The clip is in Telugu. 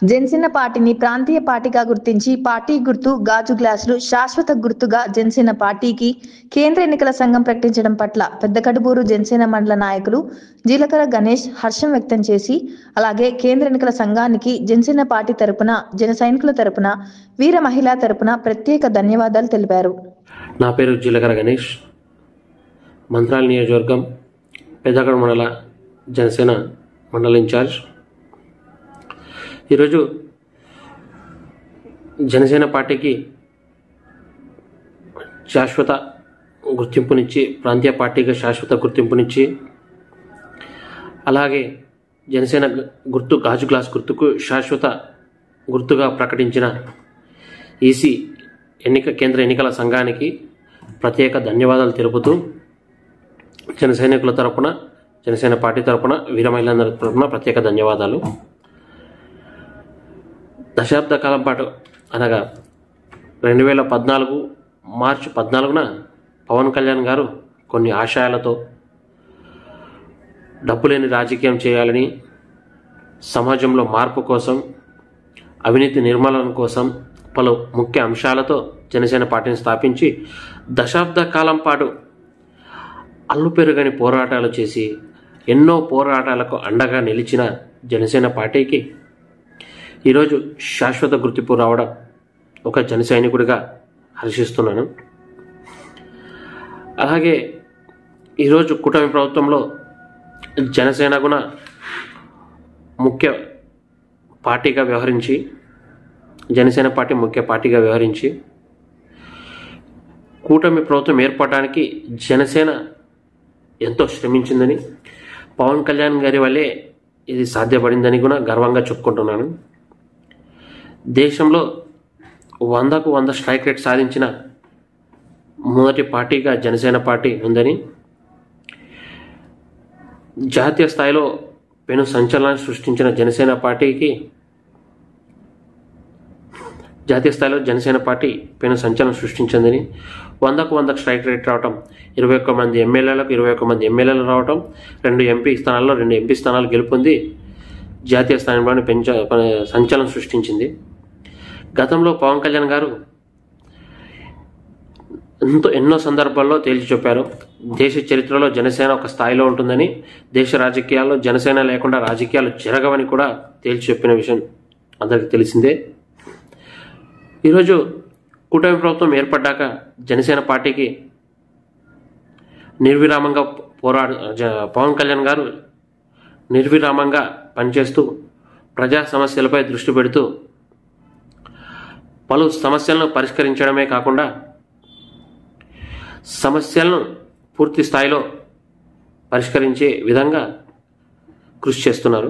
జనసేన పార్టీని ప్రాంతీయ పార్టీగా గుర్తించి పార్టీ గుర్తు గాజు గ్లాసులు శాశ్వత గుర్తుగా జనసేన పార్టీకి కేంద్ర ఎన్నికల సంఘం ప్రకటించడం పట్ల పెద్దకడుబూరు జనసేన మండల నాయకులు జీలకర్ర గణేష్ హర్షం వ్యక్తం చేసి, అలాగే కేంద్ర ఎన్నికల సంఘానికి జనసేన పార్టీ తరపున జన సైనికుల తరపున వీర మహిళా తరపున ప్రత్యేక ధన్యవాదాలు తెలిపారు. నా పేరు జీలకర్ర గణేష్, మంత్రాల నియోజకవర్గం పెద్దగడ మండల జనసేన మండల ఇన్ఛార్జ్. ఈరోజు జనసేన పార్టీకి శాశ్వత గుర్తింపునిచ్చి, ప్రాంతీయ పార్టీగా శాశ్వత గుర్తింపునిచ్చి, అలాగే జనసేన గుర్తు గాజు గ్లాస్ గుర్తుకు శాశ్వత గుర్తుగా ప్రకటించిన ఈసీ కేంద్ర ఎన్నికల సంఘానికి ప్రత్యేక ధన్యవాదాలు తెలుపుతూ, జన సైనికుల తరపున, జనసేన పార్టీ తరపున, వీర మహిళలందరి తరపున ప్రత్యేక ధన్యవాదాలు. దశాబ్ద కాలం పాటు అనగా 2014 మార్చి 14న పవన్ కళ్యాణ్ గారు కొన్ని ఆశయాలతో డబ్బు లేని రాజకీయం చేయాలని, సమాజంలో మార్పు కోసం, అవినీతి నిర్మూలన కోసం పలు ముఖ్య అంశాలతో జనసేన పార్టీని స్థాపించి దశాబ్ద కాలం పాటు అల్లు పెరుగని పోరాటాలు చేసి ఎన్నో పోరాటాలకు అండగా నిలిచిన జనసేన పార్టీకి ఈరోజు శాశ్వత గుర్తింపు రావడం ఒక జన సైనికుడిగా హర్షిస్తున్నాను. అలాగే ఈరోజు కూటమి ప్రభుత్వంలో జనసేన కూడా ముఖ్య పార్టీగా వ్యవహరించి, జనసేన పార్టీ ముఖ్య పార్టీగా వ్యవహరించి కూటమి ప్రభుత్వం ఏర్పడడానికి జనసేన ఎంతో శ్రమించిందని, పవన్ కళ్యాణ్ గారి వల్లే ఇది సాధ్యపడిందని కూడా గర్వంగా చెప్పుకుంటున్నాను. దేశంలో 100కు 100 స్ట్రైక్ రేట్ సాధించిన మొదటి పార్టీగా జనసేన పార్టీ ఉందని, జాతీయ స్థాయిలో పెను సంచలనాన్ని సృష్టించిన జనసేన పార్టీ పెను సంచలనం సృష్టించిందని, 100కు 100 స్ట్రైక్ రేట్ రావటం, 21 మంది ఎమ్మెల్యేలకు 21 మంది ఎమ్మెల్యేలు రావటం, 2 ఎంపీ స్థానాల్లో 2 ఎంపీ స్థానాలు గెలుపొంది జాతీయ స్థాయిలోనే సంచలనం సృష్టించింది. గతంలో పవన్ కళ్యాణ్ గారు ఎన్నో సందర్భాల్లో తేల్చి చెప్పారు, దేశ చరిత్రలో జనసేన ఒక స్థాయిలో ఉంటుందని, దేశ రాజకీయాల్లో జనసేన లేకుండా రాజకీయాలు జరగవని కూడా తేల్చి చెప్పిన విషయం అందరికీ తెలిసిందే. ఈరోజు కూటమి ప్రభుత్వం ఏర్పడ్డాక జనసేన పార్టీకి నిర్విరామంగా పవన్ కళ్యాణ్ గారు నిర్విరామంగా పనిచేస్తూ ప్రజా సమస్యలపై దృష్టి పెడుతూ పలు సమస్యలను పరిష్కరించడమే కాకుండా సమస్యలను పూర్తి స్థాయిలో పరిష్కరించే విధంగా కృషి చేస్తున్నారు.